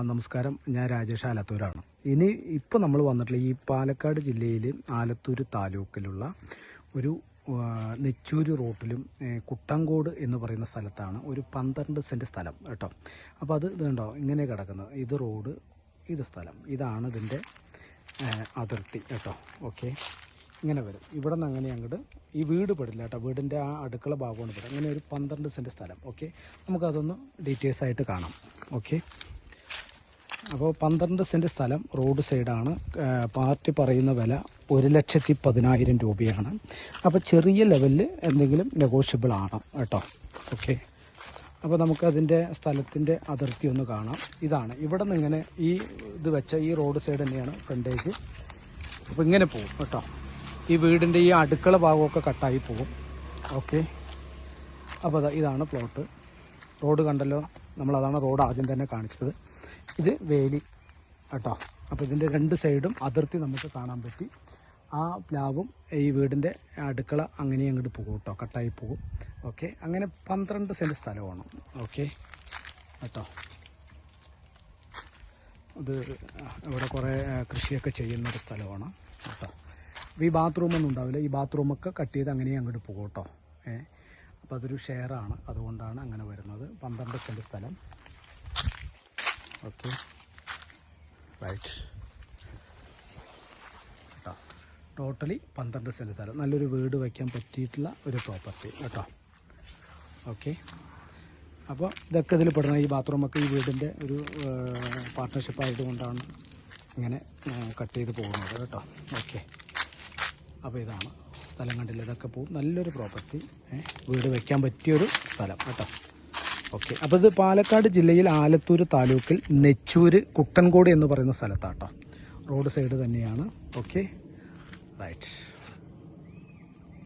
നമസ്കാരം, ഞാൻ രാജേഷ് ആലത്തൂരാണ്. ഇപ്പോൾ നമ്മൾ വന്നിട്ടുള്ള ഈ പാലക്കാട് ജില്ലയിൽ ആലത്തൂർ താലൂക്കിലുള്ള ഒരു നെച്ചൂര് റോട്ടിലും കുട്ടങ്കോട് എന്ന് പറയുന്ന സ്ഥലത്താണ് ഒരു 12 സെൻറ്റ് സ്ഥലം കേട്ടോ. അപ്പോൾ അത് ഇതുണ്ടോ ഇങ്ങനെ കിടക്കുന്നത്, ഇത് റോഡ്, ഇത് സ്ഥലം, ഇതാണ് ഇതിൻ്റെ അതിർത്തി കേട്ടോ. ഓക്കെ, ഇങ്ങനെ വരും. ഇവിടെ നിന്ന് അങ്ങനെ അങ്ങോട്ട് ഈ വീട് പെടില്ല കേട്ടോ, വീടിൻ്റെ ആ അടുക്കള ഭാഗമാണ് പെടും. അങ്ങനെ ഒരു 12 സെൻറ്റ് സ്ഥലം. ഓക്കെ, നമുക്കതൊന്ന് ഡീറ്റെയിൽസ് ആയിട്ട് കാണാം. ഓക്കെ, അപ്പോൾ 12 സെൻറ്റ് സ്ഥലം റോഡ് സൈഡാണ്. പാർട്ടി പറയുന്ന വില 1,10,000 രൂപയാണ്. അപ്പോൾ ചെറിയ ലെവലിൽ എന്തെങ്കിലും നെഗോഷ്യബിൾ ആണ് കേട്ടോ. ഓക്കെ, അപ്പോൾ നമുക്കതിൻ്റെ സ്ഥലത്തിൻ്റെ അതിർത്തി ഒന്ന് കാണാം. ഇതാണ് ഇവിടെ നിന്ന് ഇങ്ങനെ ഈ ഇത് വെച്ച ഈ റോഡ് സൈഡ് തന്നെയാണ് ഫ്രണ്ടേജ്. അപ്പോൾ ഇങ്ങനെ പോകും കേട്ടോ. ഈ വീടിൻ്റെ ഈ അടുക്കള ഭാഗമൊക്കെ കട്ടായി പോകും. ഓക്കെ, അപ്പോൾ ഇതാണ് പ്ലോട്ട്. റോഡ് കണ്ടല്ലോ, നമ്മളതാണ് റോഡ് ആദ്യം തന്നെ കാണിച്ചത്. ഇത് വേലി കേട്ടോ. അപ്പോൾ ഇതിൻ്റെ 2 സൈഡും അതിർത്തി നമുക്ക് കാണാൻ പറ്റി. ആ പ്ലാവും ഈ വീടിൻ്റെ അടുക്കള അങ്ങനെ അങ്ങോട്ട് പോകും കേട്ടോ, കട്ടായി പോകും. ഓക്കെ, അങ്ങനെ 12 സെൻറ്റ് സ്ഥലമാണ്. ഓക്കെ കേട്ടോ. ഇത് ഇവിടെ കുറേ കൃഷിയൊക്കെ ചെയ്യുന്നൊരു സ്ഥലമാണ് കേട്ടോ. അപ്പോൾ ഈ ബാത്റൂമൊന്നും ഉണ്ടാവില്ല, ഈ ബാത്റൂമൊക്കെ കട്ട് ചെയ്ത് അങ്ങനെ അങ്ങോട്ട് പോകും കേട്ടോ. അപ്പോൾ അതൊരു ഷെയറാണ്, അതുകൊണ്ടാണ് അങ്ങനെ വരുന്നത്. 12 സെൻറ്റ് സ്ഥലം. ഓക്കെ, റൈറ്റ് കേട്ടോ. ടോട്ടലി 12 സെൻറ്റ് സ്ഥലം, നല്ലൊരു വീട് വയ്ക്കാൻ പറ്റിയിട്ടുള്ള ഒരു പ്രോപ്പർട്ടി കേട്ടോ. ഓക്കെ, അപ്പോൾ ഇതൊക്കെ ഇതിൽ പെടുന്ന ഈ ബാത്റൂമൊക്കെ ഈ വീടിൻ്റെ ഒരു പാർട്ട്ണർഷിപ്പ് ആയതുകൊണ്ടാണ് ഇങ്ങനെ കട്ട് ചെയ്ത് പോകുന്നത് കേട്ടോ. ഓക്കെ, അപ്പോൾ ഇതാണ് സ്ഥലം, കണ്ടില്ല, ഇതൊക്കെ പോകും. നല്ലൊരു പ്രോപ്പർട്ടി, വീട് വയ്ക്കാൻ പറ്റിയൊരു സ്ഥലം കേട്ടോ. ഓക്കെ, അപ്പോൾ ഇത് പാലക്കാട് ജില്ലയിൽ ആലത്തൂർ താലൂക്കിൽ നെച്ചൂര് കുട്ടൻകോട് എന്ന് പറയുന്ന സ്ഥലത്താട്ടോ. റോഡ് സൈഡ് തന്നെയാണ്. Okay, right.